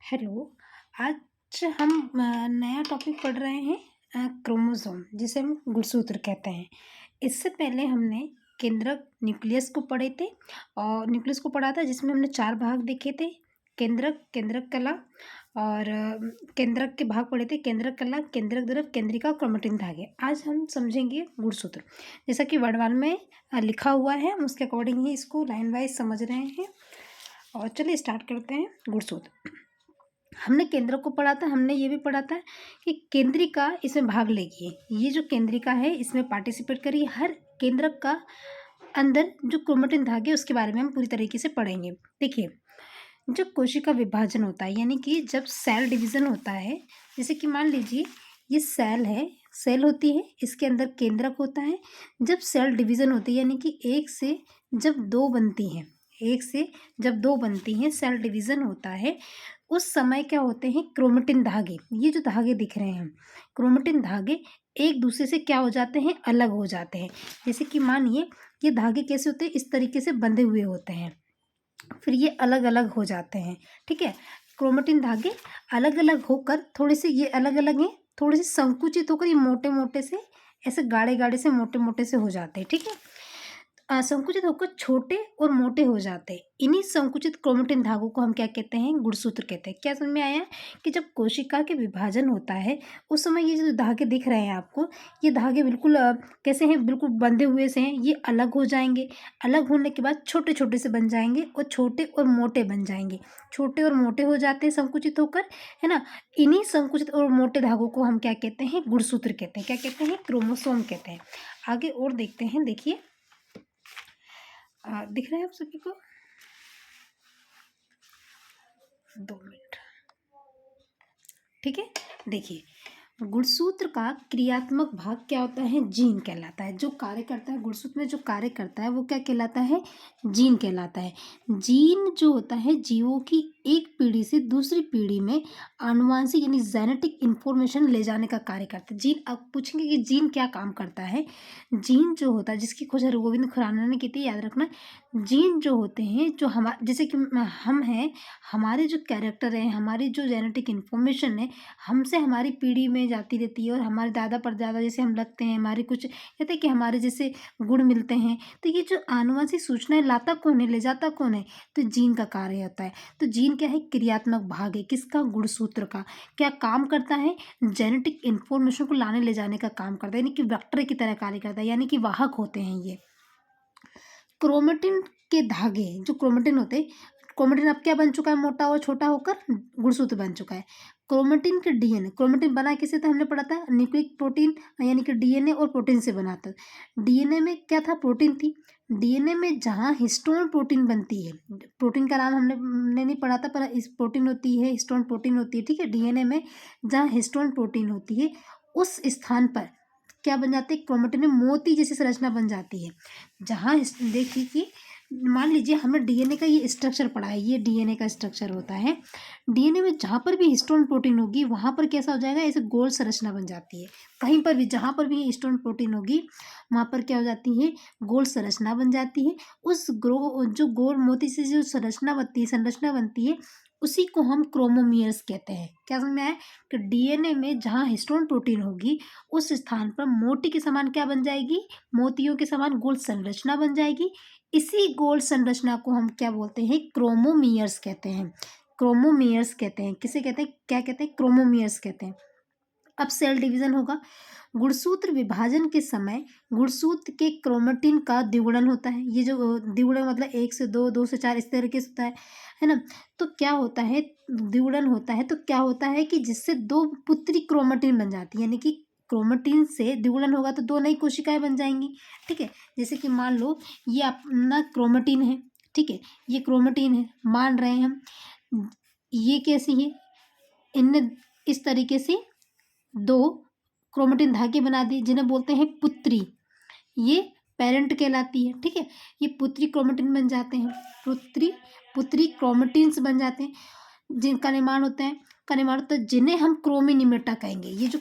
Hello. आज हम नया टॉपिक पढ़ रहे हैं, क्रोमोसोम, जिसे हम गुणसूत्र कहते हैं। इससे पहले हमने केंद्रक न्यूक्लियस को पढ़े थे और न्यूक्लियस को पढ़ा था, जिसमें हमने 4 भाग देखे थे। केंद्रक, केंद्रक कला और केंद्रक के भाग पढ़े थे, केंद्रक कला, केंद्रक द्रव, केंद्रिका, क्रोमेटिन धागे। आज हम समझेंगे गुणसूत्र, जैसा कि वर्णमाला में लिखा हुआ है, हम उसके अकॉर्डिंग ही इसको लाइन वाइज समझ रहे हैं। और चलिए स्टार्ट करते हैं। गुणसूत्र, हमने केंद्रक को पढ़ा था, हमने ये भी पढ़ा था कि केंद्रिका इसमें भाग लेगी। ये जो केंद्रिका है इसमें पार्टिसिपेट करिए। हर केंद्रक का अंदर जो क्रोमेटिन धागे उसके बारे में हम पूरी तरीके से पढ़ेंगे। देखिए, जब कोशिका विभाजन होता है, यानी कि जब सेल डिवीजन होता है, जैसे कि मान लीजिए ये सेल है, सेल होती है, इसके अंदर केंद्रक होता है। जब सेल डिवीजन होती है, यानी कि एक से जब दो बनती हैं, एक से जब दो बनती हैं, सेल डिवीजन होता है, उस समय क्या होते हैं, क्रोमेटिन धागे, ये जो धागे दिख रहे हैं, क्रोमेटिन धागे एक दूसरे से क्या हो जाते हैं, अलग हो जाते हैं। जैसे कि मानिए ये धागे कैसे होते हैं, इस तरीके से बंधे हुए होते हैं, फिर ये अलग अलग हो जाते हैं। ठीक है, क्रोमेटिन धागे अलग अलग होकर, थोड़े से ये अलग अलग हैं, थोड़े से संकुचित होकर ये मोटे मोटे से, ऐसे गाढ़े गाढ़े से, मोटे मोटे से हो जाते हैं। ठीक है, संकुचित होकर छोटे और मोटे हो जाते हैं। इन्हीं संकुचित क्रोमेटिन धागों को हम क्या कहते हैं, गुणसूत्र कहते हैं। क्या समझ में आया कि जब कोशिका के विभाजन होता है उस समय ये जो धागे दिख रहे हैं आपको, ये धागे बिल्कुल कैसे हैं, बिल्कुल बंधे हुए से हैं। ये अलग हो जाएंगे, अलग होने के बाद छोटे छोटे से बन जाएंगे और छोटे और मोटे बन जाएंगे। छोटे और मोटे हो जाते हैं संकुचित होकर, है ना। इन्हीं संकुचित और मोटे धागों को हम क्या कहते हैं, गुणसूत्र कहते हैं। क्या कहते हैं, क्रोमोसोम कहते हैं। आगे और देखते हैं। देखिए, दिख रहा है आप सभी को? 2 मिनट। ठीक है, देखिए, गुणसूत्र का क्रियात्मक भाग क्या होता है, जीन कहलाता है। जो कार्य करता है गुणसूत्र में, जो कार्य करता है वो क्या कहलाता है, जीन कहलाता है। जीन जो होता है जीवों की एक पीढ़ी से दूसरी पीढ़ी में आनुवांशिक यानी जेनेटिक इंफॉर्मेशन ले जाने का कार्य करता है। जीन, आप पूछेंगे कि जीन क्या काम करता है। जीन जो होता है, जिसकी खोज हरगोविंद खुराना ने की थी, याद रखना। जीन जो होते हैं, जो हमारे, जैसे कि हम हैं, हमारे जो कैरेक्टर है, हमारी जो जेनेटिक इंफॉर्मेशन है, हमसे हमारी पीढ़ी में जाती रहती है और हमारे दादा परदादा जैसे हम लगते हैं, हमारे कुछ कहते हैं कि हमारे जैसे गुण मिलते हैं। तो ये जो आनुवंशिक सूचनाएं लाता कौन है, ले जाता कौन है, तो जीन का कार्य होता है। तो जीन क्या है, क्रियात्मक भाग है किसका, गुणसूत्र का। क्या काम करता है, जेनेटिक इंफॉर्मेशन को लाने ले जाने का काम करता है, यानी कि वेक्टर की तरह कार्य करता है, यानी कि वाहक होते हैं ये। क्रोमेटिन के धागे, जो क्रोमेटिन होते हैं, क्रोमेटिन अब क्या बन चुका है, मोटा और छोटा होकर गुणसूत्र बन चुका है। क्रोमेटिन के डीएनए, क्रोमेटिन बना किससे था, हमने पढ़ा था, न्यूक्लिक प्रोटीन, यानी कि डीएनए और प्रोटीन से बना था। डीएनए में क्या था, प्रोटीन थी। डीएनए में जहाँ हिस्टोन प्रोटीन बनती है, प्रोटीन का नाम हमने नहीं पढ़ा था, पर इस प्रोटीन होती है, हिस्टोन प्रोटीन होती है। ठीक है, डीएनए में जहाँ हिस्टोन प्रोटीन होती है, उस स्थान पर क्या बन जाती है, क्रोमेटिन में मोती जैसी संरचना बन जाती है। जहाँ देखिए कि मान लीजिए हमने डीएनए का ये स्ट्रक्चर पढ़ा है, ये डीएनए का स्ट्रक्चर होता है। डीएनए में जहाँ पर भी हिस्टोन प्रोटीन होगी वहाँ पर कैसा हो जाएगा, ऐसे गोल संरचना बन जाती है। कहीं पर भी जहाँ पर भी हिस्टोन प्रोटीन होगी वहाँ पर क्या हो जाती है, गोल संरचना बन जाती है। उस जो गोल मोती से जो संरचना बनती है, उसी को हम क्रोमोमियर्स कहते हैं। क्या समझ में आया कि डीएनए में जहाँ हिस्टोन प्रोटीन होगी उस स्थान पर मोती के समान क्या बन जाएगी, मोतियों के समान गोल संरचना बन जाएगी। इसी गोल संरचना को हम क्या बोलते हैं, क्रोमोमियर्स कहते हैं। क्रोमोमियर्स कहते हैं, किसे कहते हैं, क्या कहते हैं, क्रोमोमियर्स कहते हैं। अब सेल डिवीजन होगा। गुणसूत्र विभाजन के समय गुणसूत्र के क्रोमेटिन का द्विगुणन होता है। ये जो द्विगुणन मतलब 1 से 2, 2 से 4, इस तरीके से होता है ना। तो क्या होता है, द्विगुणन होता है तो क्या होता है कि जिससे 2 पुत्री क्रोमेटिन बन जाती है, यानी कि क्रोमेटिन से द्विगुणन होगा तो 2 नई कोशिकाएं बन जाएंगी। ठीक है, जैसे कि मान लो ये अपना क्रोमेटिन है। ठीक है, ये क्रोमेटिन है, मान रहे हैं हम। ये कैसी है, इनने इस तरीके से 2 क्रोमेटिन धागे बना दिए, जिन्हें बोलते हैं पुत्री। ये पेरेंट कहलाती है। ठीक है, ये पुत्री क्रोमेटिन बन जाते हैं, पुत्री पुत्री क्रोमेटिन्स बन जाते हैं, जिनका निर्माण होता है जिन्हें हम क्रोमिनिमेटा कहेंगे। ये जो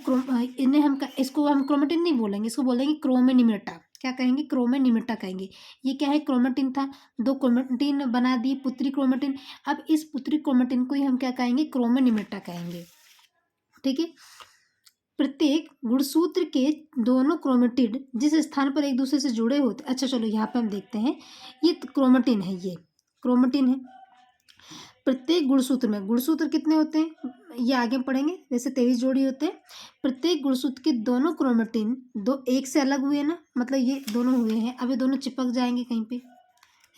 इन्हें हम इसको हम क्रोमेटिन नहीं बोलेंगे, इसको बोलेंगे क्रोमिनिमेटा। क्या कहेंगे, क्रोमेनिमिटा कहेंगे। ये क्या है, क्रोमेटिन था, 2 क्रोमेटिन बना दिए, पुत्री क्रोमेटिन। अब इस पुत्री क्रोमेटिन को ही हम क्या कहेंगे, क्रोमेनिमिटा कहेंगे। ठीक है। प्रत्येक गुणसूत्र के दोनों क्रोमेटिड जिस स्थान पर एक दूसरे से जुड़े होते, अच्छा चलो यहाँ पे हम देखते हैं, ये क्रोमेटिन है, ये क्रोमेटिन है। प्रत्येक गुणसूत्र में, गुणसूत्र कितने होते हैं, ये आगे पढ़ेंगे, वैसे 23 जोड़ी होते हैं। प्रत्येक गुणसूत्र के दोनों क्रोमेटिन दो एक से अलग हुए ना, मतलब ये दोनों हुए हैं, अब ये दोनों चिपक जाएंगे कहीं पे,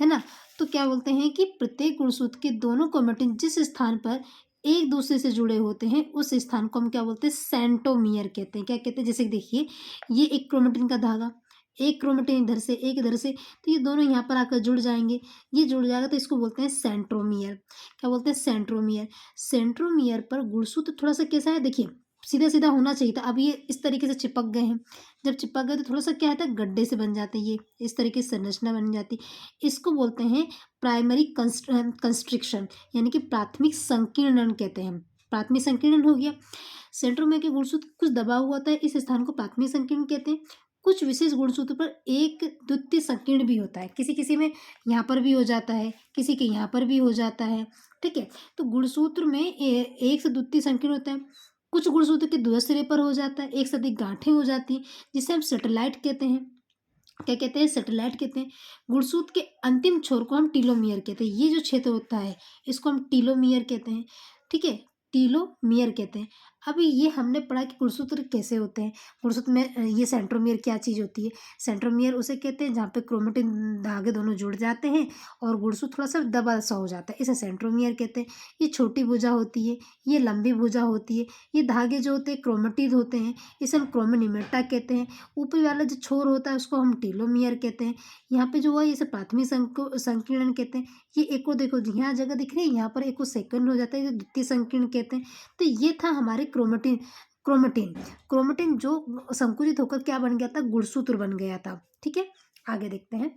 है ना। तो क्या बोलते हैं कि प्रत्येक गुणसूत्र के दोनों क्रोमेटिन जिस स्थान पर एक दूसरे से जुड़े होते हैं उस स्थान को हम क्या बोलते हैं, सेंट्रोमियर कहते हैं। क्या कहते हैं, जैसे कि देखिए, ये एक क्रोमेटिन का धागा, एक क्रोमेटिन इधर से, एक इधर से, तो ये दोनों यहाँ पर आकर जुड़ जाएंगे, ये जुड़ जाएगा तो इसको बोलते हैं सेंट्रोमियर। क्या बोलते हैं, सेंट्रोमियर। सेंट्रोमियर पर गुणसूत्र थोड़ा सा कैसा है, देखिए सीधा सीधा होना चाहिए था, अब ये इस तरीके से चिपक गए हैं। जब चिपक गए तो थोड़ा सा क्या होता है, गड्ढे से बन जाते हैं, ये इस तरीके से संरचना बन जाती। इसको बोलते हैं प्राइमरी कंस्ट्रिक्शन, यानी कि प्राथमिक संकीर्णन कहते हैं। प्राथमिक संकीर्णन हो गया। सेंट्रोमियर के गुणसूत्र कुछ दबा हुआ होता है, इस स्थान को प्राथमिक संकीर्ण कहते हैं। कुछ विशेष गुणसूत्र पर एक द्वितीय संकीर्ण भी होता है, किसी किसी में यहाँ पर भी हो जाता है, किसी के यहाँ पर भी हो जाता है। ठीक है। तो गुणसूत्र में एक से द्वितीय संकीर्ण होता है। कुछ गुणसूत्र के द्वय सिरे पर हो जाता है, एक से अधिक गांठें हो जाती हैं, जिसे हम सैटेलाइट कहते हैं। क्या कहते हैं, सैटेलाइट कहते हैं। गुणसूत्र के अंतिम छोर को हम टीलोमियर कहते हैं, ये जो क्षेत्र होता है इसको हम टीलोमियर कहते हैं। ठीक है, टीलोमियर कहते हैं। अभी ये हमने पढ़ा कि गुणसूत्र कैसे होते हैं। गुणसूत्र में ये सेंट्रोमियर क्या चीज़ होती है, सेंट्रोमियर उसे कहते हैं जहाँ पे क्रोमेटिन धागे दोनों जुड़ जाते हैं और गुणसूत्र थोड़ा सा दबा सा हो जाता है, इसे सेंट्रोमियर कहते हैं। ये छोटी भुजा होती है, ये लंबी भुजा होती है, ये धागे जो होते हैं क्रोमेटिड होते हैं, इसे हम क्रोमेनिमेटा कहते हैं। ऊपरी वाला जो छोर होता है उसको हम टीलोमियर कहते हैं। यहाँ पे जो है इसे प्राथमिक संकीर्ण कहते हैं। ये एक को देखो, यहाँ जगह दिख रही है, यहाँ पर एक को सेकंड हो जाता है, ये द्वितीय संकीर्ण कहते हैं। तो ये था हमारे क्रोमेटिन। क्रोमेटिन क्रोमेटिन जो संकुचित होकर क्या बन गया था, गुणसूत्र बन गया था। ठीक है, आगे देखते हैं।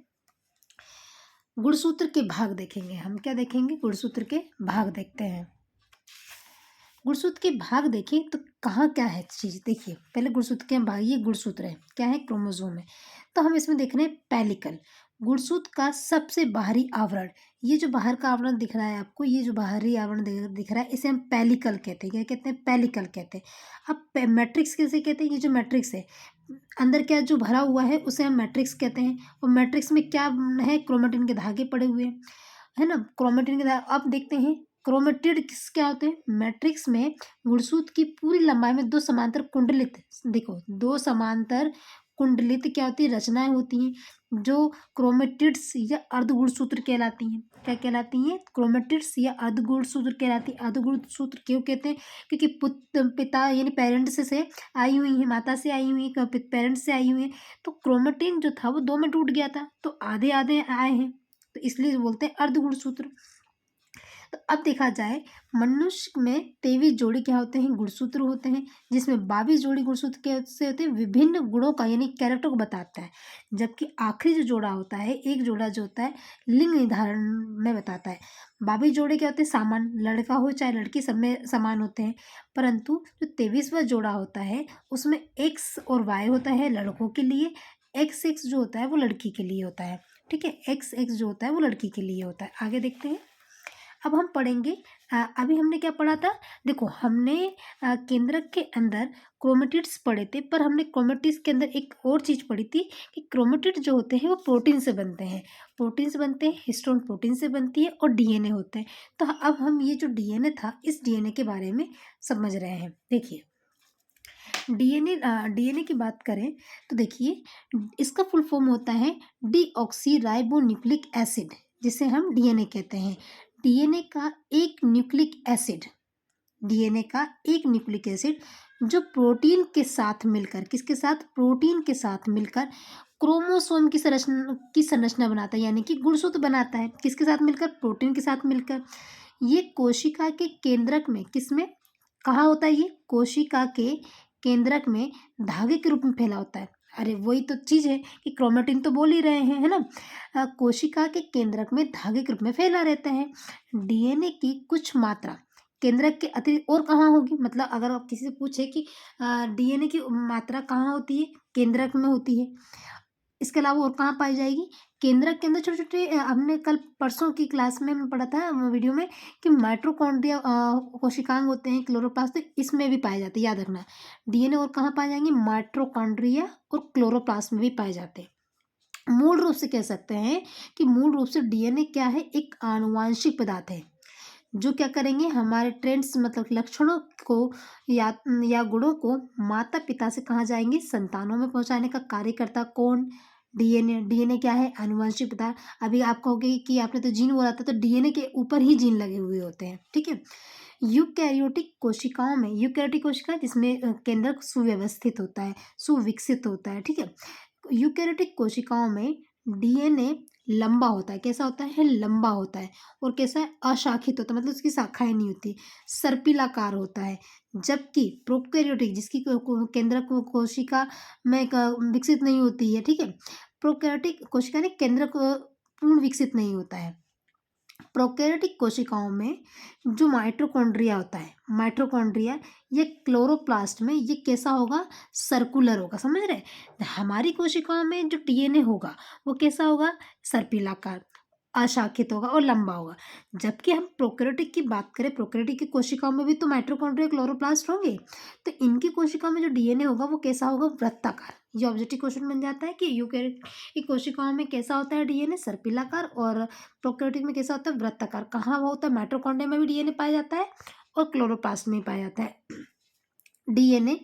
गुणसूत्र के भाग देखेंगे हम, क्या देखेंगे, गुणसूत्र के भाग देखते हैं। गुणसूत्र के भाग देखें तो कहाँ क्या है चीज़, देखिए पहले गुणसूत्र के भाग, ये गुणसूत्र है, क्या है, क्रोमोसोम है। तो हम इसमें देख रहे हैं पेलिकल, गुणसूत्र का सबसे बाहरी आवरण। ये जो बाहर का आवरण दिख रहा है आपको, ये जो बाहरी आवरण दिख रहा है, इसे हम पेलिकल कहते हैं। क्या कहते हैं, पेलिकल कहते हैं। अब मैट्रिक्स कैसे कहते हैं, ये जो मैट्रिक्स है अंदर क्या जो भरा हुआ है उसे हम मैट्रिक्स कहते हैं। और मैट्रिक्स में क्या है, क्रोमेटिन के धागे पड़े हुए हैं, है ना, क्रोमेटिन के धागे। अब देखते हैं क्रोमेटिड किस क्या होते हैं। मैट्रिक्स में गुणसूत्र की पूरी लंबाई में दो समांतर कुंडलित, देखो दो समांतर कुंडलित क्या होती है, रचनाएं होती हैं जो क्रोमेटिड्स या अर्धगुणसूत्र कहलाती हैं। क्या कहलाती हैं, क्रोमेटिड्स या अर्धगुणसूत्र कहलाती हैं। अर्धगुणसूत्र क्यों कहते हैं, क्योंकि पिता यानी पेरेंट्स से आई हुई है, माता से आई हुई है, पेरेंट्स से आई हुई है। तो क्रोमेटिन जो था वो दो में टूट गया था, तो आधे आधे आए हैं, तो इसलिए बोलते हैं अर्धगुणसूत्र। तो अब देखा जाए, मनुष्य में 23 जोड़ी क्या होते हैं, गुणसूत्र होते हैं, जिसमें 22 जोड़ी गुणसूत्र कैसे होते हैं, विभिन्न गुणों का यानी कैरेक्टर को बताता है। जबकि आखिरी जो जोड़ा होता है, एक जोड़ा जो होता है, लिंग निर्धारण में बताता है। 22 जोड़े क्या होते हैं, सामान, लड़का हो चाहे लड़की सब में समान होते हैं। परंतु जो 23वां जोड़ा होता है उसमें एक्स और वाई होता है लड़कों के लिए, एक्स एक्स जो होता है वो लड़की के लिए होता है। ठीक है, एक्स एक्स जो होता है वो लड़की के लिए होता है। आगे देखते हैं। अब हम पढ़ेंगे, अभी हमने क्या पढ़ा था, देखो हमने केंद्रक के अंदर क्रोमेटिड्स पढ़े थे, पर हमने क्रोमेटिड्स के अंदर एक और चीज़ पढ़ी थी कि क्रोमेटिड जो होते हैं वो प्रोटीन से बनते हैं। प्रोटीन से बनते हैं, हिस्टोन प्रोटीन से बनती है और डीएनए होते हैं। तो अब हम ये जो डीएनए था, इस डीएनए के बारे में समझ रहे हैं। देखिए डीएनए की बात करें तो देखिए, इसका फुल फॉर्म होता है डीऑक्सीराइबोन्यूक्लिक एसिड, जिसे हम डीएनए कहते हैं। डीएनए का एक न्यूक्लिक एसिड, डीएनए का एक न्यूक्लिक एसिड जो प्रोटीन के साथ मिलकर, किसके साथ, प्रोटीन के साथ मिलकर क्रोमोसोम की संरचना बनाता है, यानी कि गुणसूत्र बनाता है। किसके साथ मिलकर, प्रोटीन के साथ मिलकर। ये कोशिका के केंद्रक में, किसमें, कहाँ होता है, ये कोशिका के केंद्रक में धागे के रूप में फैला होता है। अरे वही तो चीज़ है कि क्रोमेटिन तो बोल ही रहे हैं, है ना। कोशिका के केंद्रक में धागे के रूप में फैला रहता है। डीएनए की कुछ मात्रा केंद्रक के अतिरिक्त और कहाँ होगी, मतलब अगर आप किसी से पूछे कि डीएनए की मात्रा कहाँ होती है, केंद्रक में होती है। इसके अलावा और कहाँ पाई जाएगी, केंद्रक के अंदर छोटे छोटे हमने कल परसों की क्लास में हमने पढ़ा था वीडियो में कि माइटोकॉन्ड्रिया कोशिकांग होते हैं क्लोरोप्लास्ट, इसमें भी पाए जाते हैं, याद रखना। डीएनए और कहाँ पाए जाएंगे, माइटोकॉन्ड्रिया और क्लोरोप्लास्ट में भी पाए जाते हैं। मूल रूप से कह सकते हैं कि मूल रूप से डीएनए क्या है, एक आनुवांशिक पदार्थ है जो क्या करेंगे, हमारे ट्रेंड्स मतलब लक्षणों को या गुणों को माता पिता से कहाँ जाएंगे, संतानों में पहुंचाने का कार्य करता कौन, डीएनए। डीएनए क्या है, आनुवंशिक पदार्थ। अभी आप कहोगे कि आपने तो जीन बोला था, तो डीएनए के ऊपर ही जीन लगे हुए होते हैं, ठीक है। यूकैरियोटिक कोशिकाओं में, यूकैरियोटिक कोशिका जिसमें केंद्रक सुव्यवस्थित होता है, सुविकसित होता है, ठीक है। यूकैरियोटिक कोशिकाओं में डीएनए लंबा होता है, कैसा होता है, लंबा होता है। और कैसा है, अशाखित होता है, मतलब उसकी शाखाएं नहीं होती, सर्पिलाकार होता है। जबकि प्रोकैरियोटिक जिसकी केंद्रक कोशिका में विकसित नहीं होती है, ठीक है। प्रोकैरियोटिक कोशिका ने केंद्रक पूर्ण विकसित नहीं होता है। प्रोकैरियोटिक कोशिकाओं में जो माइटोकॉन्ड्रिया होता है, माइटोकॉन्ड्रिया ये क्लोरोप्लास्ट में ये कैसा होगा, सर्कुलर होगा, समझ रहे। हमारी कोशिकाओं में जो डीएनए होगा वो कैसा होगा, सर्पिलाकार, अशाखित होगा और लंबा होगा। जबकि हम प्रोकैरियोटिक की बात करें, प्रोकैरियोटिक की कोशिकाओं में भी तो माइटोकॉन्ड्रिया क्लोरोप्लास्ट होंगे, तो इनकी कोशिकाओं में जो डीएनए होगा वो कैसा होगा, वृत्ताकार। ये ऑब्जेक्टिव क्वेश्चन बन जाता है कि यूकैरियोटिक की कोशिकाओं में कैसा होता है डीएनए, सर्पिलाकार, और प्रोकैरियोटिक में कैसा होता है, वृत्ताकार। कहाँ वो होता है, माइटोकॉन्ड्रिया में भी डीएनए पाया जाता है और क्लोरोप्लास्ट में पाया जाता है। डीएनए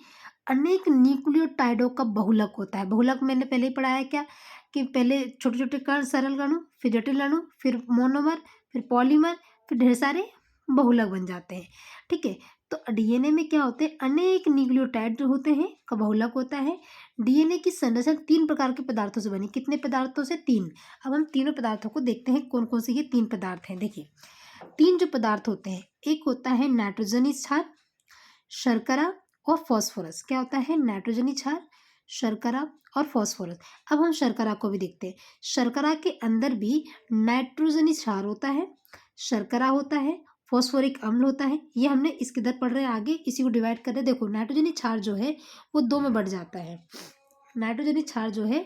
अनेक न्यूक्लियोटाइडों का बहुलक होता है। बहुलक मैंने पहले ही पढ़ाया है क्या, कि पहले छोटे छोटे कण, सरल अणु, फिर जटिल अणु, फिर मोनोमर, फिर पॉलीमर, फिर ढेर सारे बहुलक बन जाते हैं, ठीक है। तो डीएनए में क्या होते हैं, अनेक न्यूक्लियोटाइड जो होते हैं का बहुलक होता है। डीएनए की संरचना 3 प्रकार के पदार्थों से बनी, कितने पदार्थों से, 3। अब हम तीनों पदार्थों को देखते हैं कौन कौन से ये 3 पदार्थ हैं। देखिए 3 जो पदार्थ होते हैं, एक होता है नाइट्रोजनी क्षार, शर्करा और फॉस्फोरस। क्या होता है, नाइट्रोजनी क्षार, शर्करा और फॉस्फोरस। अब हम शर्करा को भी देखते हैं। शर्करा के अंदर भी नाइट्रोजनी क्षार होता है, शर्करा होता है, फॉस्फोरिक अम्ल होता है। ये हमने इसके इधर पढ़ रहे हैं, आगे इसी को डिवाइड कर रहे हैं। देखो नाइट्रोजनी क्षार जो है वो 2 में बढ़ जाता है। नाइट्रोजनी क्षार जो है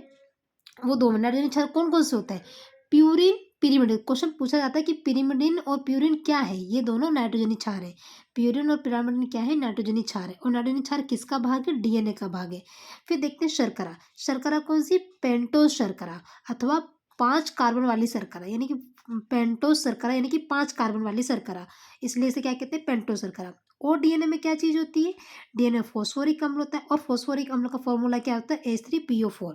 वो 2 में, नाइट्रोजनी क्षार कौन कौन से होते हैं, प्यूरिन, पिरिमिडिन। क्वेश्चन पूछा जाता है कि पिरिमिडिन और प्यूरिन क्या है, ये दोनों नाइट्रोजनी क्षार है। प्यूरिन और पिरामिडिन क्या है, नाइट्रोजनी क्षार है। और नाइट्रोजनी क्षार किसका भाग है, डीएनए का भाग है। फिर देखते हैं शर्करा। शर्करा कौन सी, पेंटोज शर्करा अथवा 5 कार्बन वाली शर्करा, यानी कि पेंटोज शर्करा, यानी कि 5 कार्बन वाली शर्करा, इसलिए इसे क्या कहते हैं, पेंटोज शर्करा। और डीएनए में क्या चीज होती है, डीएनए फॉस्फोरिक अम्ल होता है, और फॉस्फोरिक अम्ल का फॉर्मूला क्या होता है, H3PO4,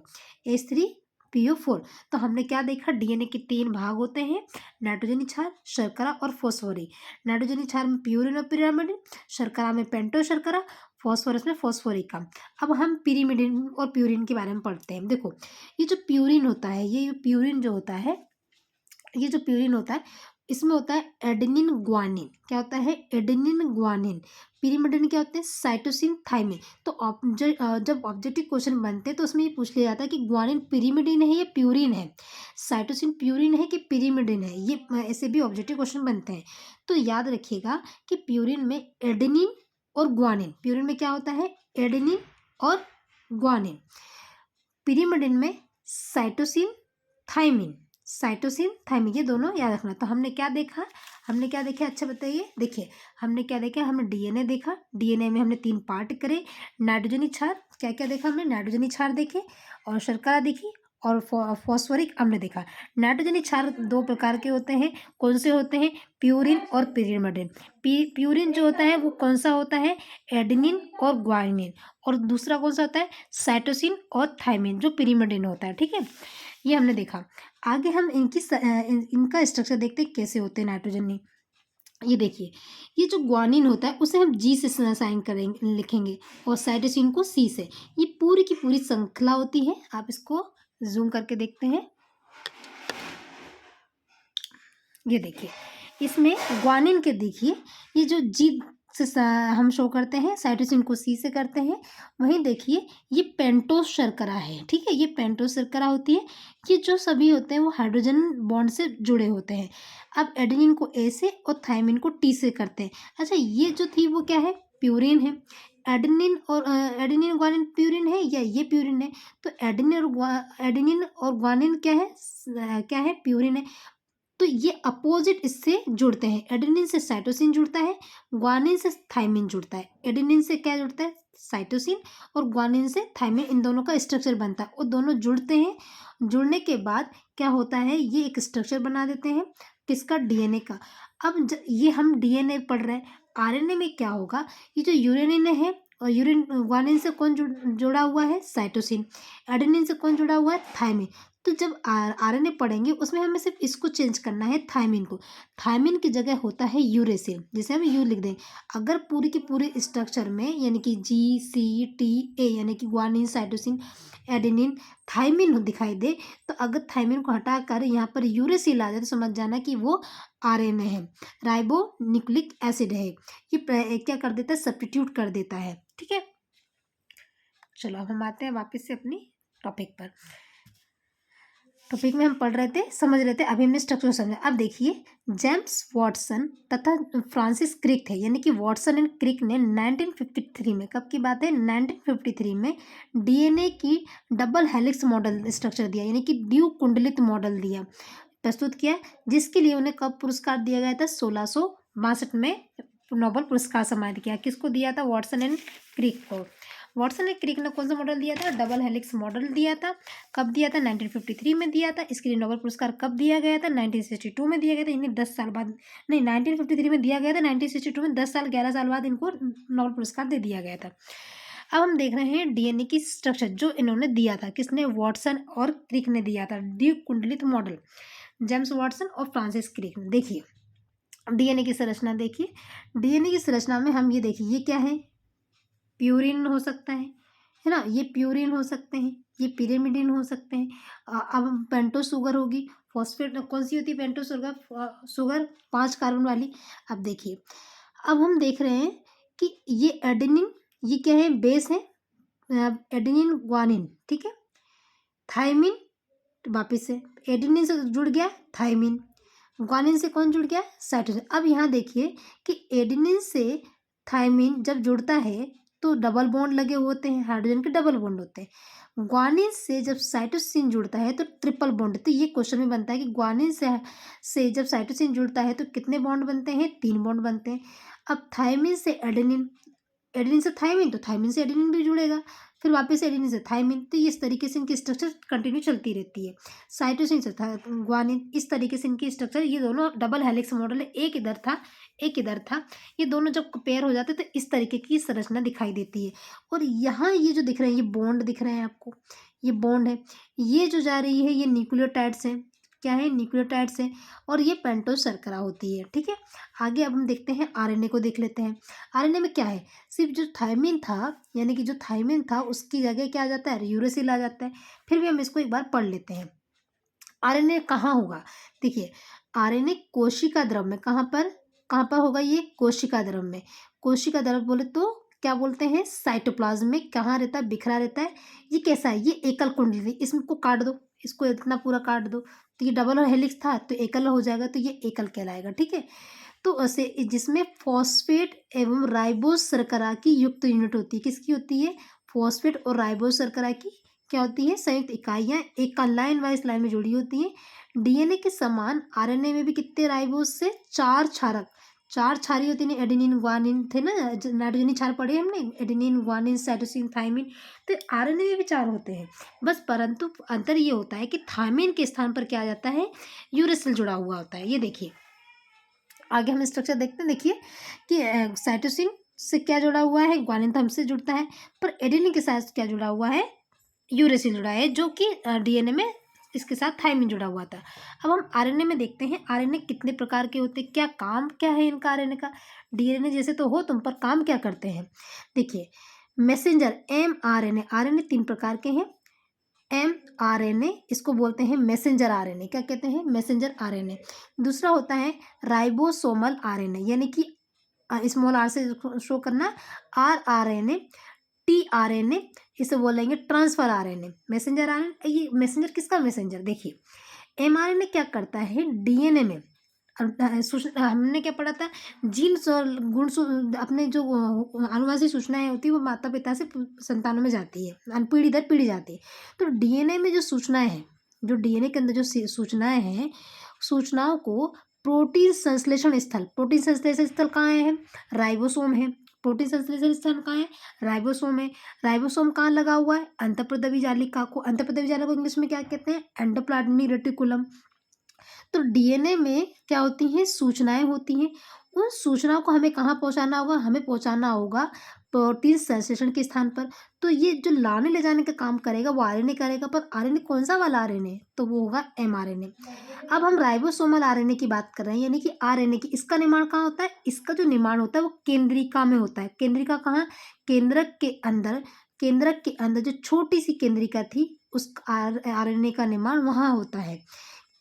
H3PO4। तो हमने क्या देखा, डीएनए के 3 भाग होते हैं, नाइट्रोजनी क्षार, शर्करा और फॉस्फोरिक। नाइट्रोजनी क्षार में प्यूरिन और पिरामिडिन, शर्करा में पेंटो शर्करा, फॉस्फोरस में फॉस्फोरिक अम्ल। अब हम पिरिमिडिन और प्यूरिन के बारे में पढ़ते हैं। देखो ये जो प्यूरिन होता है, ये प्यूरिन जो होता है, ये जो प्यूरिन होता है इसमें होता है एडेनिन ग्वानिन। क्या होता है, एडेनिन ग्वानिन। पिरिमिडिन क्या होते हैं, साइटोसिन थाइमिन। तो जब ऑब्जेक्टिव क्वेश्चन बनते हैं तो उसमें ये पूछ लिया जाता है कि ग्वानिन पिरिमिडिन है या प्यूरिन है, साइटोसिन प्यूरिन है कि पिरिमिडिन है। ये ऐसे भी ऑब्जेक्टिव क्वेश्चन बनते हैं। तो याद रखिएगा कि प्यूरिन में एडेनिन और ग्वानिन, प्यूरिन में क्या होता है, एडेनिन और ग्वानिन। पिरिमिडिन में साइटोसिन थाइमिन, साइटोसिन थाइमिन, ये दोनों याद रखना। तो हमने क्या देखा, हमने क्या देखा, अच्छा बताइए। देखिए हमने क्या देखा, हमने डीएनए देखा, डीएनए में हमने 3 पार्ट करे। नाइट्रोजनी क्षार, क्या क्या देखा हमने, नाइट्रोजनी क्षार देखे, और शर्करा देखी, और फॉस्फोरिक अम्ल देखा। नाइट्रोजनी क्षार 2 प्रकार के होते हैं, कौन से होते हैं, प्यूरिन और पिरिमिडिन। प्यूरिन जो होता है वो कौन सा होता है, एडेनिन और ग्वानिन, और दूसरा कौन सा होता है, साइटोसिन और थाइमिन, जो पिरिमिडिन होता है, ठीक है। ये हमने देखा। आगे हम इनका स्ट्रक्चर देखते हैं कैसे होते हैं नाइट्रोजनी। ये देखिए, ये जो ग्वानिन होता है उसे हम जी से साइन करेंगे, लिखेंगे, और साइटोसिन को सी से। ये पूरी की पूरी श्रृंखला होती है। आप इसको जूम करके देखते हैं। ये देखिए इसमें ग्वानिन के देखिए, ये जो जी से हम शो करते हैं, साइटोसिन को सी से करते हैं। वहीं देखिए ये पेंटोस शर्करा है, ठीक है, ये पेंटोस शर्करा होती है। ये जो सभी होते हैं वो हाइड्रोजन बॉन्ड से जुड़े होते हैं। अब एडेनिन को ए से और थाइमिन को टी से करते हैं। अच्छा ये जो थी वो क्या है, प्यूरिन है। एडेनिन ग्वानिन प्यूरिन है या ये प्यूरिन है, तो एडेनिन और ग्वानिन क्या है प्यूरिन है। तो ये अपोजिट इससे जुड़ते हैं, एडेनिन से साइटोसिन जुड़ता है, ग्वानिन से थाइमिन जुड़ता है। एडेनिन से क्या जुड़ता है, साइटोसिन, और ग्वानिन से थाइमिन, इन दोनों का स्ट्रक्चर बनता है। वो दोनों जुड़ते हैं, जुड़ने के बाद क्या होता है, ये एक स्ट्रक्चर बना देते हैं किसका, डीएनए का। अब ये हम डीएनए पढ़ रहे हैं, आरएनए में क्या होगा, ये जो यूरेनिन है और ग्वानिन से कौन जुड़ा हुआ है, साइटोसिन। एडेनिन से कौन जुड़ा हुआ है, थाइमिन। तो जब आरएनए पढ़ेंगे उसमें हमें सिर्फ इसको चेंज करना है, थाइमिन को। थाइमिन की जगह होता है यूरेसिल, जिसे हम यू लिख दें। अगर पूरी की पूरी स्ट्रक्चर में यानी कि GCTA यानी कि ग्वानिन, साइटोसिन, एडेनिन, थाइमिन दिखाई दे, तो अगर थाइमिन को हटाकर यहाँ पर यूरेसिल आ जाए तो समझ जाना कि वो आरएनए है, राइबो न्यूक्लिक एसिड है। ये क्या कर देता है, सब्स्टिट्यूट कर देता है। ठीक है, चलो अब हम आते हैं वापस से अपनी टॉपिक पर। टॉपिक में हम पढ़ रहे थे, समझ रहे थे, अभी हमने स्ट्रक्चर समझा। अब देखिए, जेम्स वाटसन तथा फ्रांसिस क्रिक थे, यानी कि वाटसन एंड क्रिक ने 1953 में, कब की बात है, 1953 में डीएनए की डबल हेलिक्स मॉडल स्ट्रक्चर दिया, यानी कि द्विकुंडलित मॉडल दिया, प्रस्तुत किया, जिसके लिए उन्हें कब पुरस्कार दिया गया था, 1662 में नोबेल पुरस्कार सम्मानित किया। किसको दिया था, वाटसन एंड क्रिक को। वाटसन एंड क्रिक ने कौन सा मॉडल दिया था, डबल हेलिक्स मॉडल दिया था। कब दिया था, 1953 में दिया था। इसके लिए नोबेल पुरस्कार कब दिया गया था, 1962 में दिया गया था, यानी 10 साल बाद, नहीं 1953 में दिया गया था, 1962 में 10 साल 11 साल बाद इनको नोबेल पुरस्कार दे दिया गया था। अब हम देख रहे हैं डीएनए की स्ट्रक्चर जो इन्होंने दिया था, किसने, वाटसन और क्रिक ने दिया था, द्विकुंडलित मॉडल, जेम्स वाटसन और फ्रांसिस क्रिक ने। देखिए डीएनए की संरचना, देखिए डीएनए की संरचना में हम ये देखिए, ये क्या है, प्यूरिन हो सकता है ना, ये प्यूरिन हो सकते हैं, ये पिरिमिडिन हो सकते हैं। अब पेंटो शुगर होगी, फॉस्फेट कौन सी होती है, पेंटो शुगर 5 कार्बन वाली। अब देखिए, अब हम देख रहे हैं कि ये एडेनिन, ये क्या है, बेस है, एडेनिन ग्वानिन, ठीक है। थाइमिन, वापिस से एडेनिन से जुड़ गया थाइमिन, ग्वानिन से कौन जुड़ गया, साइटोसिन। अब यहाँ देखिए कि एडेनिन से थाइमिन जब जुड़ता है तो डबल बॉन्ड लगे होते हैं, हाइड्रोजन के डबल बॉन्ड होते हैं। ग्वानिन से जब साइटोसिन जुड़ता है तो ट्रिपल बॉन्ड। तो ये क्वेश्चन में बनता है कि ग्वानिन से जब साइटोसिन जुड़ता है तो कितने बॉन्ड बनते हैं, 3 बॉन्ड बनते हैं। अब थाइमिन से एडेनिन, एडेनिन से थाइमिन, तो थाइमिन से एडेनिन भी जुड़ेगा, फिर वापस से एडेनिन से थाइमिन। तो इस तरीके से इनकी स्ट्रक्चर कंटिन्यू चलती रहती है। साइटोसिन से ग्वानिन, इस तरीके से इनकी स्ट्रक्चर, ये दोनों डबल हेलिक्स मॉडल है, एक इधर था एक इधर था, ये दोनों जब पेयर हो जाते तो इस तरीके की संरचना दिखाई देती है। और यहाँ ये जो दिख रहे हैं, ये बॉन्ड दिख रहे हैं आपको, ये बॉन्ड है, ये जो जा रही है ये न्यूक्लियोटाइड्स हैं, क्या है, न्यूक्लियोटाइड्स हैं, और ये पेंटोज शर्करा होती है। ठीक है, आगे अब हम देखते हैं आरएनए को, देख लेते हैं। आरएनए में क्या है, सिर्फ जो थाइमिन था, यानी कि जो थाइमिन था उसकी जगह क्या आ जाता है, यूरेसिल आ जाता है। फिर भी हम इसको एक बार पढ़ लेते हैं। आरएनए कहाँ होगा, देखिए आरएनए कोशिका द्रव में, कहाँ पर होगा, ये कोशिका द्रव में। कोशिका द्रव बोले तो क्या बोलते हैं, साइटोप्लाज्म में कहाँ रहता है, बिखरा रहता है। ये कैसा है, ये एकल कुंडली, इसको काट दो, इसको इतना पूरा काट दो, तो ये डबल और हेलिक्स था तो एकल हो जाएगा, तो ये एकल कहलाएगा। ठीक है, तो ऐसे जिसमें फॉस्फेट एवं राइबोज शर्करा की युक्त यूनिट होती है, किसकी होती है, फॉस्फेट और राइबोज शर्करा की क्या होती है, संयुक्त इकाइयाँ, एक लाइन वाइज लाइन में जुड़ी होती हैं। डीएनए के समान आरएनए में भी कितने राइबोज से, 4 क्षारक, 4 क्षारी होती है, एडेनिन ग्वानिन थे ना, नाइट्रोजनी क्षार पढ़े हमने, एडेनिन ग्वानिन साइटोसिन थाइमिन, तो आरएनए में भी 4 होते हैं बस, परंतु अंतर ये होता है कि थाइमिन के स्थान पर क्या आ जाता है, यूरेसिल जुड़ा हुआ होता है। ये देखिए आगे हम स्ट्रक्चर देखते हैं, देखिए कि साइटोसिन से क्या जुड़ा हुआ है, ग्वानिन तो हमसे जुड़ता है, पर एडेनिन के साथ क्या जुड़ा हुआ है, यूरेसिल जुड़ा है, जो कि डीएनए में इसके साथ थाइमिन जुड़ा हुआ था। अब हम आरएनए में देखते हैं, आरएनए कितने प्रकार के होते हैं, क्या काम क्या है इनका, आरएनए का, डीएनए जैसे तो हो तुम, पर काम क्या करते हैं। देखिए मैसेंजर mRNA, आरएनए 3 प्रकार के हैं। mRNA इसको बोलते हैं मैसेंजर आरएनए, क्या कहते हैं, मैसेंजर आरएनए। दूसरा होता है राइबोसोमल आरएनए, यानी कि स्मॉल आर से शो करना, rRNA, tRNA, इसे बोलेंगे ट्रांसफर आरएनए, मैसेंजर आरएनए। ये मैसेंजर किसका मैसेंजर, देखिए mRNA क्या करता है, डीएनए में हमने क्या पढ़ा था, जीन्स और अपने जो आनुवंशिक सूचनाएँ होती हैं वो माता-पिता से संतानों में जाती है, पीढ़ी दर पीढ़ी जाती है। तो डीएनए में जो सूचनाएँ हैं, जो डीएनए के अंदर जो सूचनाएँ हैं, सूचनाओं को प्रोटीन संश्लेषण स्थल कहाँ है? राइबोसोम है। प्रोटीन संश्लेषण स्थल कहाँ है? राइबोसोम है। राइबोसोम कहाँ लगा हुआ है? अंतःप्रद्रवी जालिका को, अंतःप्रद्रवी जालिका को इंग्लिश में क्या कहते हैं? Endoplasmic reticulum. तो डीएनए में क्या होती हैं? सूचनाएँ होती हैं। उन सूचनाओं को हमें कहाँ पहुँचाना होगा? हमें पहुँचाना होगा प्रोटीन संश्लेषण के स्थान पर। तो ये जो लाने ले जाने का काम करेगा वो आरएनए करेगा, पर आरएनए कौन-सा वाला आरएनए? तो वो होगा एमआरएनए। अब हम राइबोसोमल आरएनए की बात कर रहे हैं, यानी कि आरएनए की। इसका निर्माण कहाँ होता है? इसका जो निर्माण होता है वो केंद्रिका में होता है। केंद्रिका कहाँ? केंद्रक के अंदर जो छोटी-सी केंद्रिका थी, उस आरएनए का निर्माण वहाँ होता है।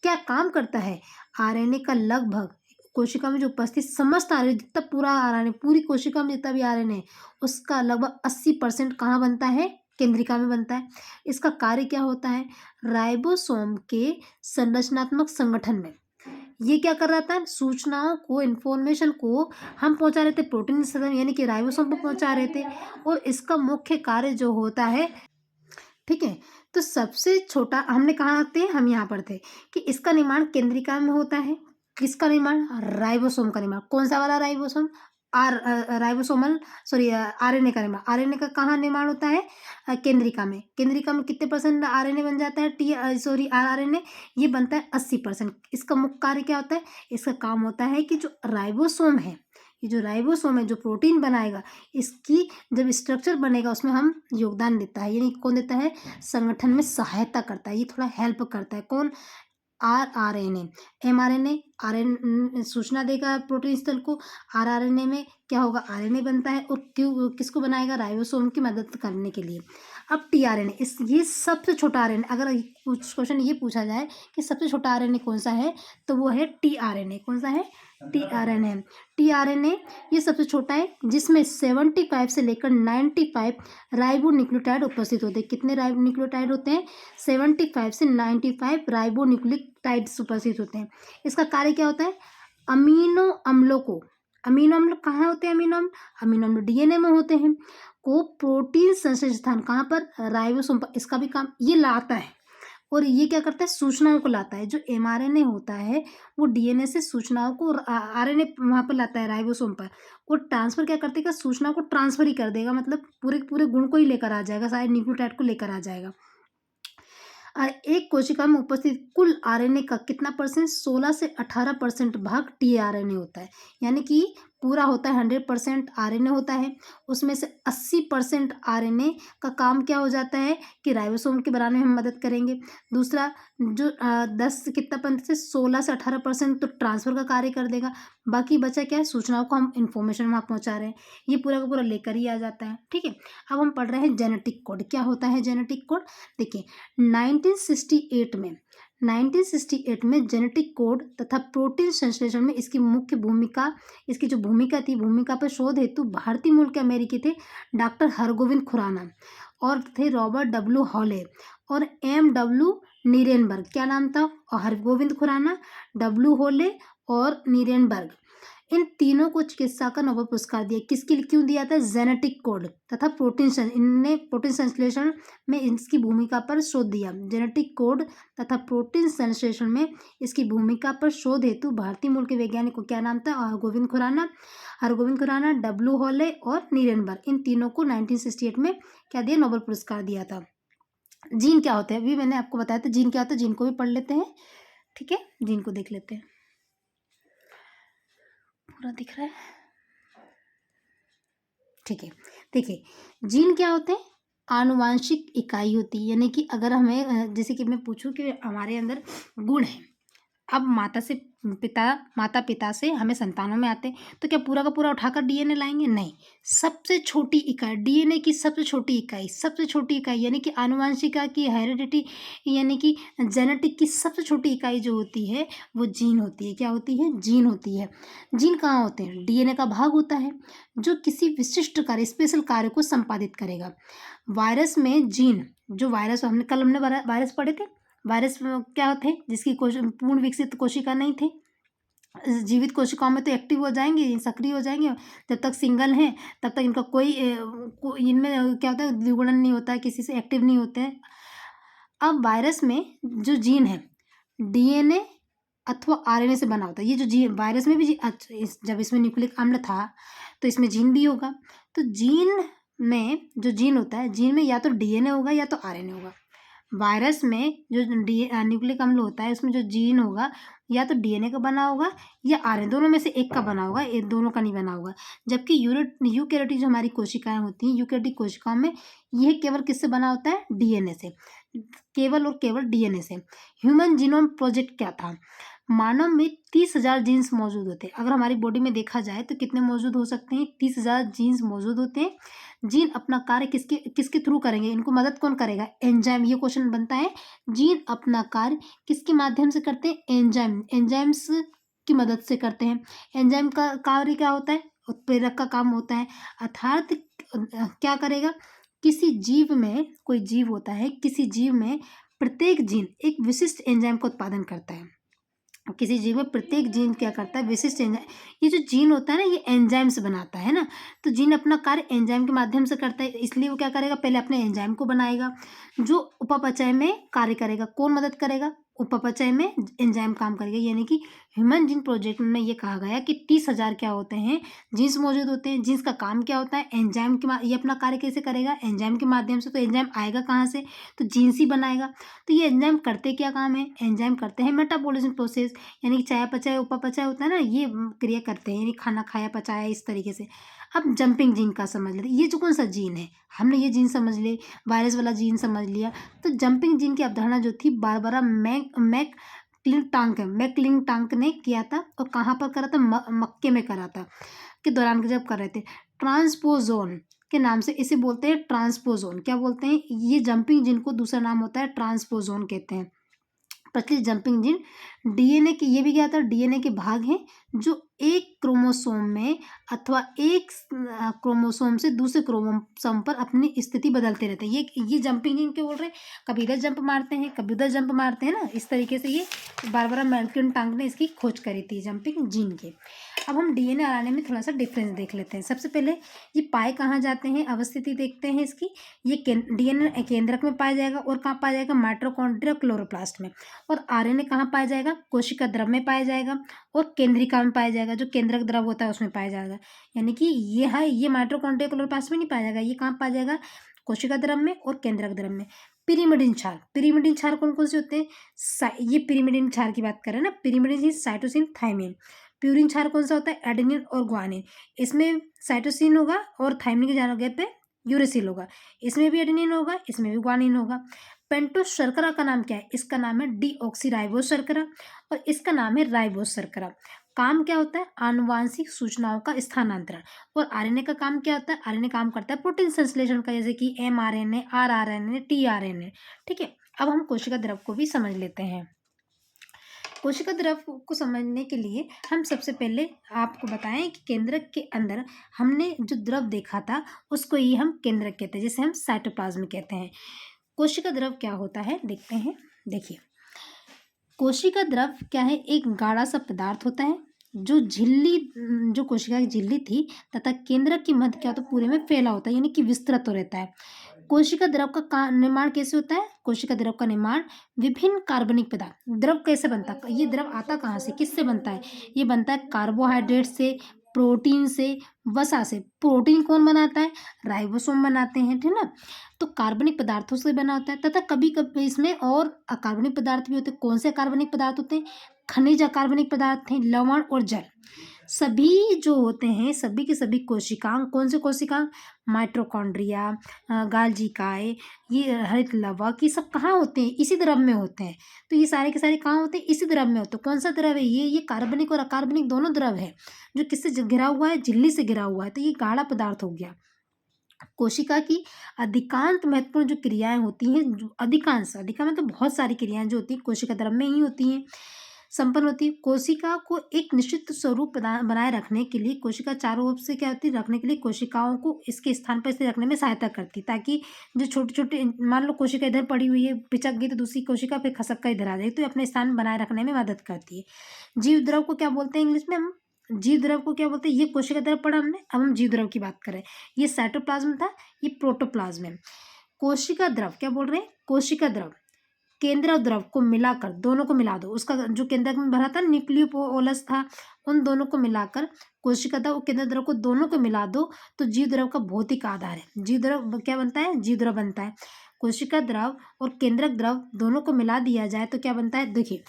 क्या काम करता है? आरएनए का लगभग कोशिका में जो उपस्थित समस्त आरएनए, जितना पूरा आरएनए, पूरी कोशिका में जितना भी आरएनए, उसका लगभग 80% कहाँ बनता है? केंद्रिका में बनता है। इसका कार्य क्या होता है? राइबोसोम के संरचनात्मक संगठन में ये क्या कर रहा था? सूचनाओं को, इन्फॉर्मेशन को हम पहुंचा रहे थे प्रोटीन संगठन यानी कि राइबोसोम को पहुंचा रहे थे, और इसका मुख्य कार्य जो होता है, ठीक है, तो सबसे छोटा हमने कहाँ थे? हम यहाँ पर थे कि इसका निर्माण केंद्रिका में होता है। किसका निर्माण? राइबोसोम का निर्माण। कौन सा वाला राइबोसोम? राइबोसोमल, सॉरी, आरएनए का निर्माण। आरएनए का कहाँ निर्माण होता है? केंद्रिका में। केंद्रिका में कितने परसेंट आरएनए बन जाता है? आरएनए ये बनता है 80%। इसका मुख्य कार्य क्या होता है? इसका काम होता है कि जो राइबोसोम है, ये जो राइबोसोम है, जो प्रोटीन बनाएगा, इसकी जब स्ट्रक्चर बनेगा उसमें हम योगदान देता है, यानी कौन देता है? संगठन में सहायता करता है, ये थोड़ा हेल्प करता है। कौन? आरएनए। एमआरएनए आरएन सूचना देगा प्रोटीन स्थल को। आरआरएनए में क्या होगा? आरएनए बनता है, और क्यों किसको बनाएगा? राइबोसोम की मदद करने के लिए। अब टीआरएनए, ये सबसे छोटा आरएनए। अगर कुछ क्वेश्चन ये पूछा जाए कि सबसे छोटा आरएनए कौन सा है, तो वो है टीआरएनए। कौन सा है? टीआरएनए। टीआरएनए ये सबसे छोटा है, जिसमें 75 से लेकर 95 राइबो न्यूक्लियोटाइड उपस्थित होते हैं। कितने राइबो न्यूक्लियोटाइड होते हैं? 75 से 95 राइबो न्यूक्लियोटाइड्स उपस्थित होते हैं। इसका कार्य क्या होता है? अमीनो अम्लों को, अमीनो अम्ल कहाँ होते हैं? अमीनो अम्ल डीएनए में होते हैं, को प्रोटीन संश्लेषण स्थान कहाँ पर? राइबोसोम पर। इसका भी काम ये लाता है, और ये क्या करता है? सूचनाओं को लाता है। जो एमआरएनए होता है वो डीएनए से सूचनाओं को, आरएनए वहाँ पर लाता है राइबोसोम पर, और ट्रांसफर क्या कर देगा? सूचनाओं को ट्रांसफर ही कर देगा, मतलब पूरे पूरे गुण को ही लेकर आ जाएगा, सारे न्यूक्लियोटाइड को लेकर आ जाएगा। एक कोशिका में उपस्थित कुल आरएनए का कितना परसेंट? 16 से 18% भाग टीआरएनए होता है, यानी कि पूरा होता है 100% आरएनए होता है, उसमें से 80% आरएनए का काम क्या हो जाता है कि राइबोसोम के बनाने में हम मदद करेंगे। दूसरा जो 10 से कितना परसेंट से 16 से 18% तो ट्रांसफर का कार्य कर देगा। बाकी बचा क्या है? सूचनाओं को हम इंफॉर्मेशन वहाँ पहुँचा रहे हैं, ये पूरा का पूरा लेकर ही आ जाता है। ठीक है, अब हम पढ़ रहे हैं जेनेटिक कोड। क्या होता है जेनेटिक कोड? देखिए 1968 में जेनेटिक कोड तथा प्रोटीन संश्लेषण में इसकी मुख्य भूमिका, इसकी जो भूमिका पर शोध हेतु भारतीय मूल के अमेरिकी थे डॉक्टर हरगोविंद खुराना, और थे रॉबर्ट डब्ल्यू हॉले और एम डब्ल्यू नीरेनबर्ग। क्या नाम था? और हरगोविंद खुराना, डब्ल्यू हॉले और नीरेनबर्ग। इन तीनों को चिकित्सा का नोबेल पुरस्कार दिया। किसके लिए? क्यों दिया था? जेनेटिक कोड तथा इनने प्रोटीन संश्लेषण में इसकी भूमिका पर शोध दिया। जेनेटिक कोड तथा प्रोटीन संश्लेषण में इसकी भूमिका पर शोध हेतु भारतीय मूल के वैज्ञानिक को क्या नाम था? हरगोविंद खुराना, डब्ल्यू हॉले और नीरेनबर्ग। इन तीनों को 1968 में क्या दिया? नोबेल पुरस्कार दिया था। जीन क्या होते हैं? अभी मैंने आपको बताया था जीन क्या होता है, जीन को भी पढ़ लेते हैं। ठीक है, जीन को देख लेते हैं। पूरा दिख रहा है? ठीक है, देखिए जीन क्या होते हैं? आनुवांशिक इकाई होती है, यानी कि अगर हमें जैसे कि मैं पूछूं कि हमारे अंदर गुण है, अब माता पिता से हमें संतानों में आते हैं, तो क्या पूरा का पूरा उठाकर डीएनए लाएंगे? नहीं, सबसे छोटी इकाई डीएनए की, सबसे छोटी इकाई यानी कि आनुवंशिका की, हेरिडिटी यानी कि जेनेटिक की सबसे छोटी इकाई जो होती है वो जीन होती है। क्या होती है? जीन होती है। जीन कहाँ होते हैं? डीएनए का भाग होता है जो किसी विशिष्ट कार्य, स्पेशल कार्य को संपादित करेगा। वायरस में जीन, जो वायरस हमने वायरस पढ़े थे। वायरस क्या थे? जिसकी पूर्ण विकसित कोशिका नहीं थे, जीवित कोशिकाओं में तो एक्टिव हो जाएंगे, सक्रिय हो जाएंगे। जब तक सिंगल हैं तब तक इनका इनमें क्या होता है, द्विगुणन नहीं होता है, किसी से एक्टिव नहीं होते हैं। अब वायरस में जो जीन है डीएनए अथवा आरएनए से बना होता है। ये जो जीन वायरस में भी अच्छा, जब इसमें न्यूक्लिक अम्ल था तो इसमें जीन भी होगा। तो जीन में जो जीन होता है, जीन में या तो डीएनए होगा या तो आरएनए होगा। वायरस में जो न्यूक्लिक अम्ल होता है उसमें जो जीन होगा या तो डीएनए का बना होगा या आरएनए, दोनों में से एक का बना होगा, ये दोनों का नहीं बना होगा। जबकि यूकेरियोटिक जो हमारी कोशिकाएं होती हैं, यूकेरियोटिक कोशिकाओं में यह केवल किससे बना होता है, डीएनए से, केवल और केवल डीएनए से। ह्यूमन जीनोम प्रोजेक्ट क्या था, मानव में 30,000 जीन्स मौजूद होते हैं। अगर हमारी बॉडी में देखा जाए तो कितने मौजूद हो सकते हैं, 30,000 जीन्स मौजूद होते हैं। जीन अपना कार्य किसके किसके थ्रू करेंगे, इनको मदद कौन करेगा, एंजाइम। ये क्वेश्चन बनता है, जीन अपना कार्य किसके माध्यम से करते हैं, एंजाइम्स की मदद से करते हैं। एंजाइम का कार्य क्या होता है, उत्प्रेरक का काम होता है। अर्थात क्या करेगा, किसी जीव में, कोई जीव होता है, किसी जीव में प्रत्येक जीन एक विशिष्ट एंजाइम का उत्पादन करता है। किसी जीव में प्रत्येक जीन क्या करता है, विशिष्ट एंजाइम। ये जो जीन होता है ना, ये एंजाइम से बनाता है ना। तो जीन अपना कार्य एंजाइम के माध्यम से करता है, इसलिए वो क्या करेगा, पहले अपने एंजाइम को बनाएगा जो उपापचय में कार्य करेगा। कौन मदद करेगा, उपापचय में एंजाइम काम करेगा। यानी कि ह्यूमन जीन प्रोजेक्ट में ये कहा गया कि 30,000 क्या होते हैं, जीन्स मौजूद होते हैं। जीन्स का काम क्या होता है, एंजाइम के ये अपना कार्य कैसे करेगा, एंजाइम के माध्यम से। तो एंजाइम आएगा कहाँ से, तो जीन्स ही बनाएगा। तो ये एंजाइम करते क्या काम है, एंजाइम करते हैं मेटाबॉलिज्म प्रोसेस, यानी कि चयापचय उपापचय होता है ना, ये क्रिया करते हैं, यानी खाना खाया पचाया इस तरीके से। अब जंपिंग जीन का समझ लेते हैं, ये जो कौन सा जीन है, हमने ये जीन समझ लिए, वायरस वाला जीन समझ लिया। तो जंपिंग जीन की अवधारणा जो थी बारबरा मैकक्लिंटॉक ने किया था, और कहाँ पर करा था, मक्के में करा था के दौरान जब कर रहे थे। ट्रांसपोजोन के नाम से इसे बोलते हैं, ट्रांसपोजोन। क्या बोलते हैं, ये जंपिंग जीन को दूसरा नाम होता है ट्रांसपोजोन कहते हैं। प्रचलित जंपिंग जीन डीएनए के, ये भी क्या था, डीएनए के भाग हैं जो एक क्रोमोसोम में अथवा एक क्रोमोसोम से दूसरे क्रोमोसोम पर अपनी स्थिति बदलते रहते हैं। ये जंपिंग जीन क्यों बोल रहे हैं, कभी इधर जंप मारते हैं कभी उधर जंप मारते हैं ना, इस तरीके से ये बारबरा मैकक्लिंटॉक ने इसकी खोज करी थी जंपिंग जीन की। अब हम डीएनए और आरएनए में थोड़ा सा डिफरेंस देख लेते हैं। सबसे पहले ये पाए कहाँ जाते हैं, अवस्थिति देखते हैं इसकी। ये डीएनए केंद्रक में पाया जाएगा, और कहाँ पाया जाएगा, माइटोकॉन्ड्रिया क्लोरोप्लास्ट में। और आरएनए कहाँ पाया जाएगा, कोशिका द्रव में पाया जाएगा, और केंद्रिका में पाया जाएगा, जो केंद्रक द्रव होता है उसमें पाया जाएगा। यानी कि ये है, ये माइटोकॉन्ड्रिया क्लोरोप्लास्ट में नहीं पाया जाएगा, ये कहाँ पाया जाएगा, कोशिका द्रव में और केंद्रक द्रव में। पिरिमिडीन क्षार, पिरिमिडीन क्षार कौन कौन से होते हैं, ये पिरिमिडीन क्षार की बात करें ना, पिरिमिडीन साइटोसिन थाइमिन। प्यूरिन क्षार कौन सा होता है, एडेनिन और ग्वानिन। इसमें साइटोसिन होगा और थाइमिन की जगह पे यूरेसिल होगा। इसमें भी एडेनिन होगा, इसमें भी ग्वानिन होगा। पेंटोस शर्करा का नाम क्या है, इसका नाम है डीऑक्सीराइबोस शर्करा, और इसका नाम है राइबोस शर्करा। काम क्या होता है, आनुवांशिक सूचनाओं का स्थानांतरण। और आरएनए का काम क्या होता है, आरएनए काम करता है प्रोटीन संश्लेषण का, जैसे कि एमआरएनए, आरआरएनए, टीआरएनए। ठीक है, अब हम कोशिका द्रव को भी समझ लेते हैं। कोशिका द्रव को समझने के लिए हम सबसे पहले आपको बताएं कि केंद्रक के अंदर हमने जो द्रव देखा था उसको ही हम केंद्रक कहते हैं, जिसे हम साइटोप्लाज्म कहते हैं। कोशिका द्रव क्या होता है देखते हैं। देखिए, कोशिका द्रव क्या है, एक गाढ़ा सा पदार्थ होता है जो झिल्ली, जो कोशिका की झिल्ली थी तथा केंद्रक की मध्य क्या होता है, पूरे में फैला होता है, यानी कि विस्तृत हो रहता है। कोशिका द्रव का निर्माण कैसे होता है, कोशिका द्रव का निर्माण विभिन्न कार्बनिक पदार्थ, द्रव कैसे बनता है, ये द्रव आता कहाँ से, किससे बनता है, ये बनता है कार्बोहाइड्रेट से, प्रोटीन से, वसा से। प्रोटीन कौन बनाता है, राइबोसोम बनाते हैं, ठीक ना। तो कार्बनिक पदार्थों से बना होता है, तथा कभी कभी इसमें और अकार्बनिक पदार्थ भी होते हैं। कौन से अकार्बनिक पदार्थ होते हैं, खनिज अकार्बनिक पदार्थ हैं, लवण और जल। सभी जो होते हैं, सभी के सभी कोशिकांग, कौन से कोशिकांग, माइटोकॉन्ड्रिया, गाल्जिकाए, ये हरित लवक, ये सब कहाँ होते हैं, इसी द्रव में होते हैं। तो ये सारे के सारे कहाँ होते हैं, इसी द्रव में होते हैं। कौन सा द्रव है ये कार्बनिक और अकार्बनिक दोनों द्रव है, जो किससे घिरा हुआ है, झिल्ली से घिरा हुआ है। तो ये गाढ़ा पदार्थ हो गया। कोशिका की अधिकांश महत्वपूर्ण जो क्रियाएं होती हैं, अधिकांश में तो बहुत सारी क्रियाएं जो होती हैं कोशिका द्रव में ही होती हैं। संपन्न होती है। कोशिका को एक निश्चित स्वरूप बनाए रखने के लिए कोशिका चारों ओर से क्या होती है, रखने के लिए कोशिकाओं को इसके स्थान पर इसे रखने में सहायता करती है, ताकि जो छोटे छोटे, मान लो कोशिका इधर पड़ी हुई है, पिचक गई तो दूसरी कोशिका फिर खसक कर इधर आ जाएगी, तो ये अपने स्थान बनाए रखने में मदद करती है। जीव द्रव को क्या बोलते हैं इंग्लिश में हम? जीव द्रव को क्या बोलते हैं? ये कोशिका द्रव पढ़ा हमने, अब हम जीव द्रव की बात करें। ये साइटोप्लाज्म था, ये प्रोटोप्लाज्म है। कोशिका द्रव क्या बोल रहे हैं? कोशिका द्रव केंद्रक द्रव को मिलाकर, दोनों को मिला दो, उसका जो केंद्रक में भरा था न्यूक्लियोपोलस था, उन दोनों को मिलाकर कोशिका द्रव और केंद्रक द्रव को दोनों को मिला दो तो जीव द्रव का भौतिक आधार है। जीव द्रव क्या बनता है? जीव द्रव बनता है। कोशिका द्रव और केंद्रक द्रव दोनों को मिला दिया जाए तो क्या बनता है? देखिए,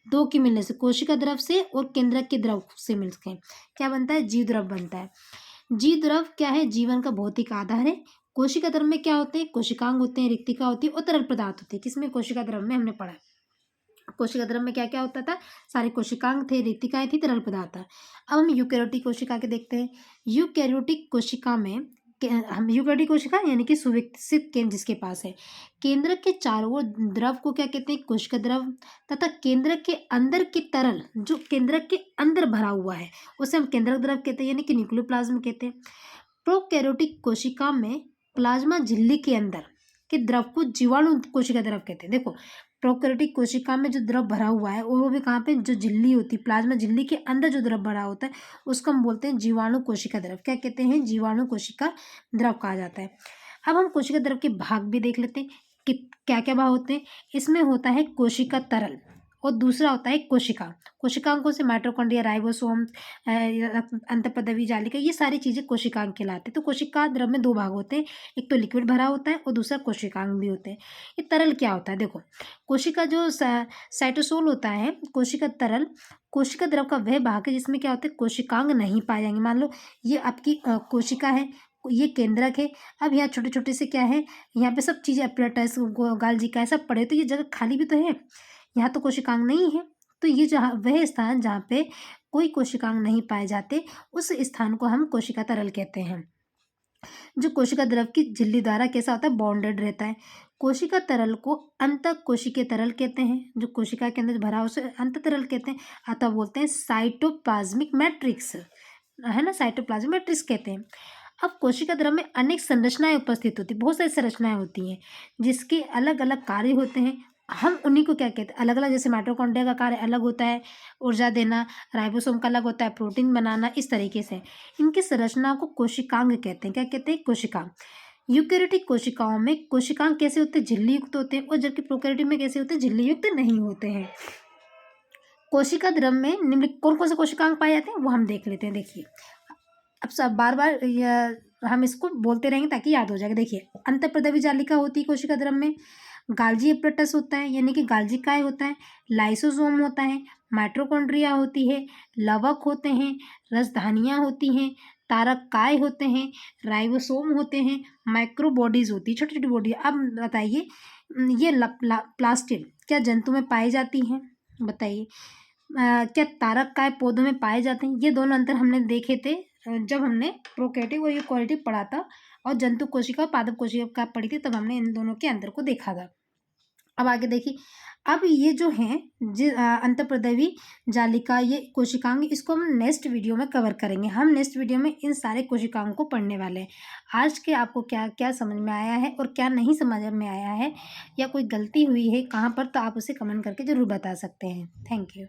दो की मिलने से, कोशिका द्रव से और केंद्रक के द्रव से मिलकर क्या बनता है? जीव द्रव बनता है। जीव द्रव क्या है? जीवन का भौतिक आधार है। कोशिका द्रव में क्या होते हैं? कोशिकांग होते हैं, रिक्तिका होती है और तरल पदार्थ होते हैं। किसमें? कोशिका द्रव में हमने पढ़ा। कोशिका द्रव में क्या क्या होता था? सारे कोशिकांग थे, रिक्तिकाएं थी, तरल पदार्थ था। अब हम यूकेरियोटिक कोशिका के देखते हैं। यूकेरियोटिक कोशिका में हम यूकेरियोटिक कोशिका यानी कि सुविकसित केंद्र जिसके पास है, केंद्र के चारों ओर द्रव को क्या कहते हैं? कोशिका द्रव। तथा केंद्र के अंदर की तरल जो केंद्र के अंदर भरा हुआ है उसे हम केंद्रक द्रव कहते हैं, यानी कि न्यूक्लियोप्लाज्म कहते हैं। प्रोकैरियोटिक कोशिका में प्लाज्मा झिल्ली के अंदर के द्रव को जीवाणु कोशिका द्रव कहते हैं। देखो, प्रोकैरियोटिक कोशिका में जो द्रव भरा हुआ है और वो भी कहाँ पे? जो झिल्ली होती है, प्लाज्मा झिल्ली के अंदर जो द्रव भरा होता है उसको हम बोलते हैं जीवाणु कोशिका द्रव। क्या कहते हैं? जीवाणु कोशिका द्रव कहा जाता है। अब हम कोशिका द्रव के भाग भी देख लेते हैं कि क्या क्या भाग होते हैं। इसमें होता है कोशिका तरल और दूसरा होता है कोशिका। कोशिकांगों से माइटोकॉन्ड्रिया, राइबोसोम, अंतःपदवी जालिका, ये सारी चीजें कोशिकांग कहलाते हैं। तो कोशिका द्रव में दो भाग होते हैं, एक तो लिक्विड भरा होता है और दूसरा कोशिकांग भी होते हैं। ये तरल क्या होता है? देखो, कोशिका जो साइटोसोल होता है, कोशिका तरल कोशिका द्रव का वह भाग है जिसमें क्या होता है? कोशिकांग नहीं पाए जाएंगे। मान लो ये आपकी कोशिका है, ये केंद्रक है। अब यहाँ छोटे छोटे से क्या है? यहाँ पे सब चीजें अपरेटस, गाल्जिका है, सब पड़े, तो ये जगह खाली भी तो है, यहाँ तो कोशिकांग नहीं है। तो ये जहाँ वह स्थान जहाँ पे कोई कोशिकांग नहीं पाए जाते उस स्थान को हम कोशिका तरल कहते हैं। जो कोशिका द्रव की झिल्ली द्वारा कैसा होता है? बॉन्डेड रहता है। कोशिका तरल को अंतः कोशिकीय तरल कहते हैं, जो कोशिका के अंदर भरा उसे अंतः तरल कहते हैं, अथवा बोलते हैं साइटोप्लाज्मिक मैट्रिक्स, है ना, साइटोप्लाज्मिक मैट्रिक्स कहते हैं। अब कोशिका द्रव में अनेक संरचनाएं उपस्थित होती, बहुत सारी संरचनाएं होती हैं जिसके अलग अलग कार्य होते हैं। हम उन्हीं को क्या कहते हैं? अलग अलग, जैसे माइटोकॉन्ड्रिया का कार्य अलग होता है, ऊर्जा देना, राइबोसोम का अलग होता है, प्रोटीन बनाना, इस तरीके से इनकी संरचना को कोशिकांग कहते हैं। क्या कहते हैं? कोशिकांग। यूकेरियोटिक कोशिकाओं में कोशिकांग कैसे होते हैं? झिल्ली युक्त होते हैं, और जबकि प्रोकैरियोटिक में कैसे होते हैं? झिल्ली युक्त नहीं होते हैं। कोशिका द्रव में निम्नलिखित कौन कौन से कोशिकांग पाए जाते हैं वो हम देख लेते हैं। देखिए, अब सब बार बार हम इसको बोलते रहेंगे ताकि याद हो जाएगा। देखिए, अंतःपदवी जालिका होती है कोशिका द्रव में, गाल्जी अपरेटस होता है यानी कि गाल्जिकाय होता है, लाइसोसोम होता है, माइटोकॉन्ड्रिया होती है, लवक होते हैं, रसधानियाँ होती हैं, तारक होते हैं, राइबोसोम होते हैं, माइक्रोबॉडीज होती है, छोटी छोटी बॉडी। अब बताइए, ये प्लास्टिड क्या जंतु में पाई जाती हैं? बताइए, क्या तारक पौधों में पाए जाते हैं? ये दोनों अंतर हमने देखे थे जब हमने प्रोकैरियोटिक और यूकेरियोटिक पढ़ा था, और जंतु कोशिका और पादप कोशिका पढ़ी थी, तब हमने इन दोनों के अंतर को देखा था। अब आगे देखिए, अब ये जो है अंतःपदवी जालिका, ये कोशिकांग, इसको हम नेक्स्ट वीडियो में कवर करेंगे। हम नेक्स्ट वीडियो में इन सारे कोशिकांग को पढ़ने वाले हैं। आज के आपको क्या क्या समझ में आया है और क्या नहीं समझ में आया है, या कोई गलती हुई है कहाँ पर, तो आप उसे कमेंट करके ज़रूर बता सकते हैं। Thank you.